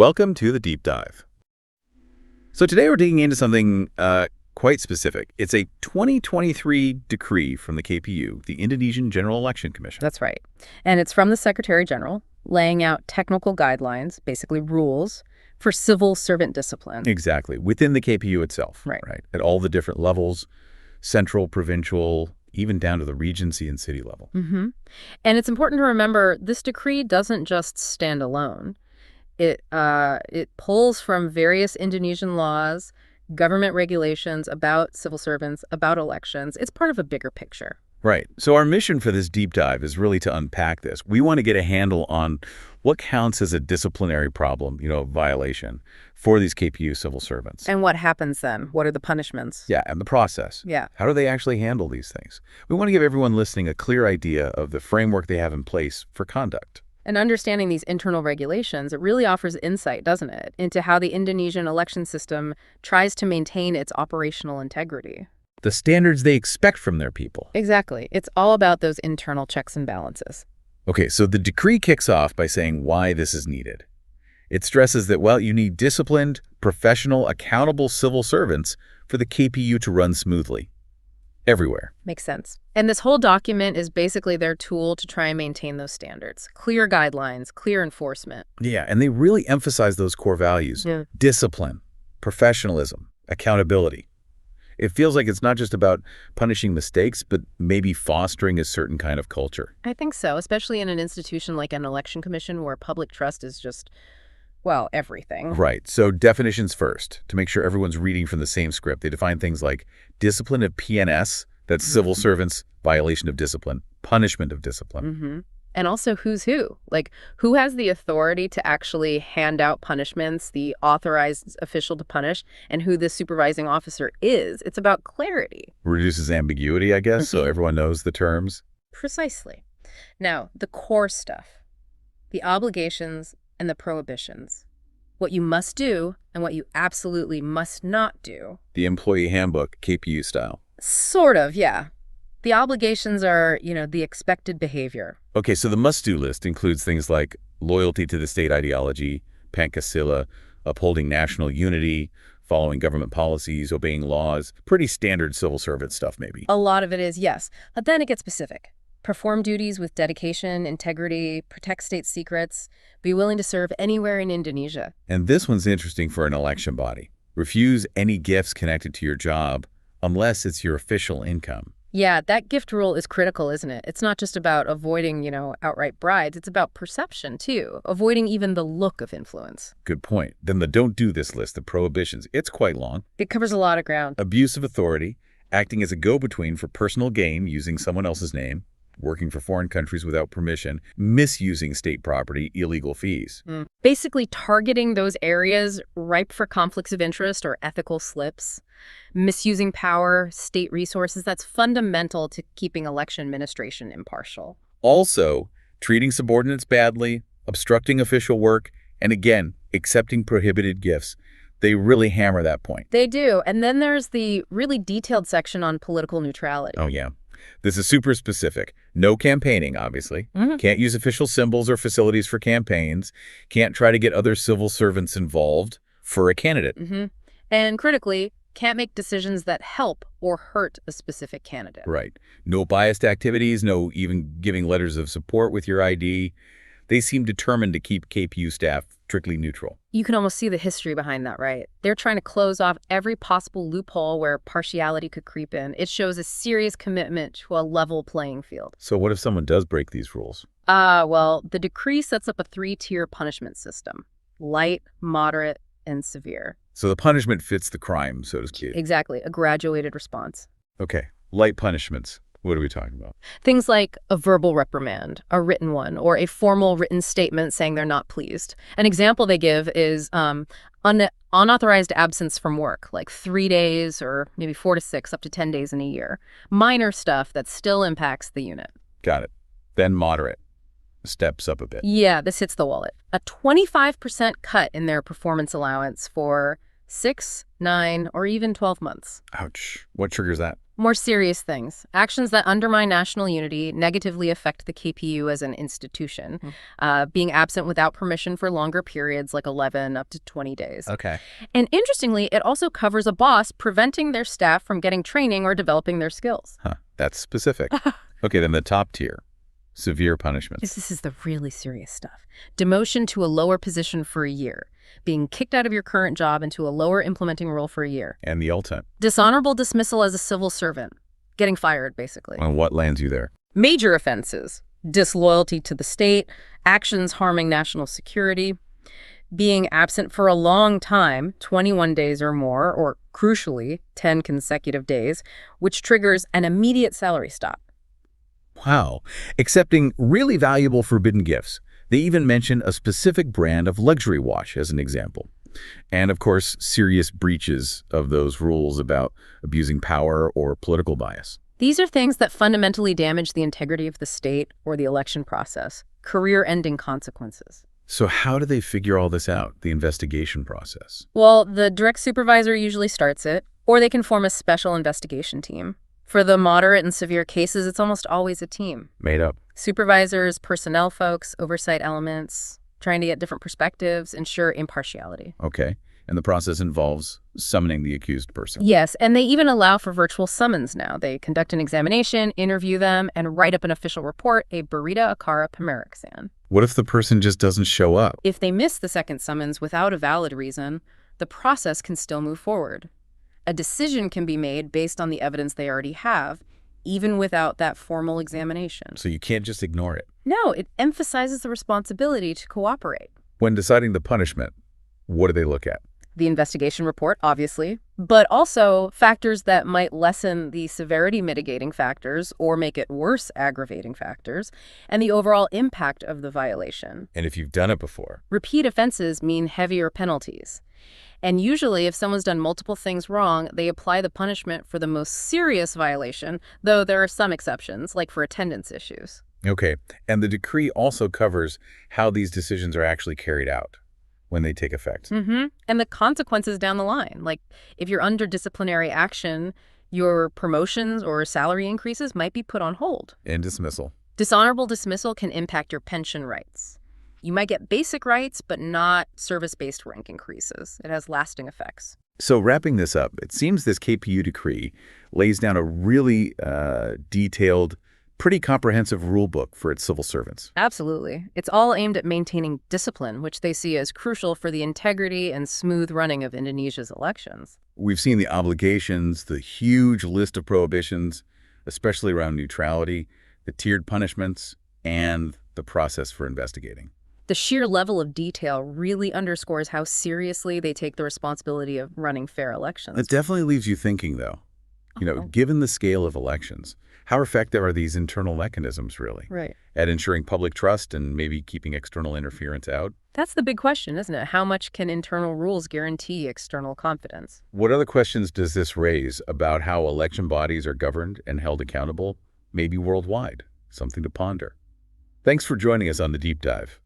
Welcome to the Deep Dive. So today we're digging into something quite specific. It's a 2023 decree from the KPU, the Indonesian General Election Commission. That's right. And it's from the Secretary General, laying out technical guidelines, basically rules, for civil servant discipline. Exactly. Within the KPU itself. Right. At all the different levels, central, provincial, even down to the regency and city level. Mm-hmm. And it's important to remember this decree doesn't just stand alone. It pulls from various Indonesian laws, government regulations about civil servants, about elections. It's part of a bigger picture. Right. So our mission for this deep dive is really to unpack this. We want to get a handle on what counts as a disciplinary problem, violation for these KPU civil servants. And what happens then? What are the punishments? Yeah, and the process. Yeah. How do they actually handle these things? We want to give everyone listening a clear idea of the framework they have in place for conduct. And understanding these internal regulations, it really offers insight, doesn't it, into how the Indonesian election system tries to maintain its operational integrity. The standards they expect from their people. Exactly. It's all about those internal checks and balances. Okay, so the decree kicks off by saying why this is needed. It stresses that, you need disciplined, professional, accountable civil servants for the KPU to run smoothly. Everywhere. Makes sense. And this whole document is basically their tool to try and maintain those standards. Clear guidelines, clear enforcement. Yeah, and they really emphasize those core values. Yeah. Discipline, professionalism, accountability. It feels like it's not just about punishing mistakes, but maybe fostering a certain kind of culture. I think so, especially in an institution like an election commission where public trust is just, everything. Right. So definitions first, to make sure everyone's reading from the same script. They define things like discipline of PNS, that's civil servants, violation of discipline, punishment of discipline. Mm-hmm. And also who's who? Like, who has the authority to actually hand out punishments, the authorized official to punish, and who the supervising officer is? It's about clarity. Reduces ambiguity, I guess, so everyone knows the terms. Precisely. Now, the core stuff, the obligations and the prohibitions, what you must do and what you absolutely must not do. The employee handbook, KPU style. Sort of, yeah. The obligations are, the expected behavior. Okay, so the must-do list includes things like loyalty to the state ideology, Pancasila, upholding national unity, following government policies, obeying laws. Pretty standard civil servant stuff, maybe. A lot of it is, yes. But then it gets specific. Perform duties with dedication, integrity, protect state secrets, be willing to serve anywhere in Indonesia. And this one's interesting for an election body. Refuse any gifts connected to your job unless it's your official income. Yeah, that gift rule is critical, isn't it? It's not just about avoiding, outright bribes. It's about perception, too, avoiding even the look of influence. Good point. Then the don't do this list, the prohibitions, it's quite long. It covers a lot of ground. Abuse of authority, acting as a go-between for personal gain using someone else's name, working for foreign countries without permission, misusing state property, illegal fees. Basically targeting those areas ripe for conflicts of interest or ethical slips, misusing power, state resources. That's fundamental to keeping election administration impartial. Also, treating subordinates badly, obstructing official work, and again, accepting prohibited gifts. They really hammer that point. They do. And then there's the really detailed section on political neutrality. Oh, yeah. This is super specific. No campaigning, obviously. Can't use official symbols or facilities for campaigns. Can't try to get other civil servants involved for a candidate. And critically, can't make decisions that help or hurt a specific candidate. Right. No biased activities, no even giving letters of support with your ID. They seem determined to keep KPU staff strictly neutral. You can almost see the history behind that, right? They're trying to close off every possible loophole where partiality could creep in. It shows a serious commitment to a level playing field. So what if someone does break these rules? The decree sets up a 3-tier punishment system: light, moderate, and severe. So the punishment fits the crime, so to speak. Exactly, a graduated response. Okay, light punishments. What are we talking about? Things like a verbal reprimand, a written one, or a formal written statement saying they're not pleased. An example they give is unauthorized absence from work, like 3 days or maybe 4 to 6, up to 10 days in a year. Minor stuff that still impacts the unit. Got it. Then moderate. Steps up a bit. Yeah, this hits the wallet. A 25% cut in their performance allowance for 6, 9, or even 12 months. Ouch. What triggers that? More serious things. Actions that undermine national unity negatively affect the KPU as an institution. Being absent without permission for longer periods, like 11 up to 20 days. Okay. And interestingly, it also covers a boss preventing their staff from getting training or developing their skills. Huh, that's specific. Okay, then the top tier, severe punishments. This is the really serious stuff. Demotion to a lower position for a year. Being kicked out of your current job into a lower implementing role for a year. And the ultimate. Dishonorable dismissal as a civil servant. Getting fired, basically. And what lands you there? Major offenses. Disloyalty to the state, actions harming national security, being absent for a long time, 21 days or more, or crucially, 10 consecutive days, which triggers an immediate salary stop. Wow. Accepting really valuable forbidden gifts. They even mention a specific brand of luxury watch as an example. And of course, serious breaches of those rules about abusing power or political bias. These are things that fundamentally damage the integrity of the state or the election process, career-ending consequences. So how do they figure all this out, the investigation process? Well, the direct supervisor usually starts it, or they can form a special investigation team. For the moderate and severe cases, it's almost always a team. Made up. Supervisors, personnel folks, oversight elements, trying to get different perspectives, ensure impartiality. Okay. And the process involves summoning the accused person. Yes, and they even allow for virtual summons now. They conduct an examination, interview them, and write up an official report, a burrita akara pimerixan. What if the person just doesn't show up? If they miss the second summons without a valid reason, the process can still move forward. A decision can be made based on the evidence they already have, even without that formal examination. So you can't just ignore it. No, it emphasizes the responsibility to cooperate. When deciding the punishment, what do they look at? The investigation report, obviously, but also factors that might lessen the severity mitigating factors or make it worse aggravating factors, and the overall impact of the violation. And if you've done it before? Repeat offenses mean heavier penalties. And usually, if someone's done multiple things wrong, they apply the punishment for the most serious violation, though there are some exceptions, like for attendance issues. Okay. And the decree also covers how these decisions are actually carried out when they take effect. And the consequences down the line. Like, if you're under disciplinary action, your promotions or salary increases might be put on hold. And dismissal. Dishonorable dismissal can impact your pension rights. You might get basic rights, but not service-based rank increases. It has lasting effects. So wrapping this up, it seems this KPU decree lays down a really detailed, pretty comprehensive rule book for its civil servants. Absolutely. It's all aimed at maintaining discipline, which they see as crucial for the integrity and smooth running of Indonesia's elections. We've seen the obligations, the huge list of prohibitions, especially around neutrality, the tiered punishments, and the process for investigating. The sheer level of detail really underscores how seriously they take the responsibility of running fair elections. It definitely leaves you thinking, though. Given the scale of elections, how effective are these internal mechanisms, really? Right. At ensuring public trust and maybe keeping external interference out? That's the big question, isn't it? How much can internal rules guarantee external confidence? What other questions does this raise about how election bodies are governed and held accountable, maybe worldwide? Something to ponder. Thanks for joining us on The Deep Dive.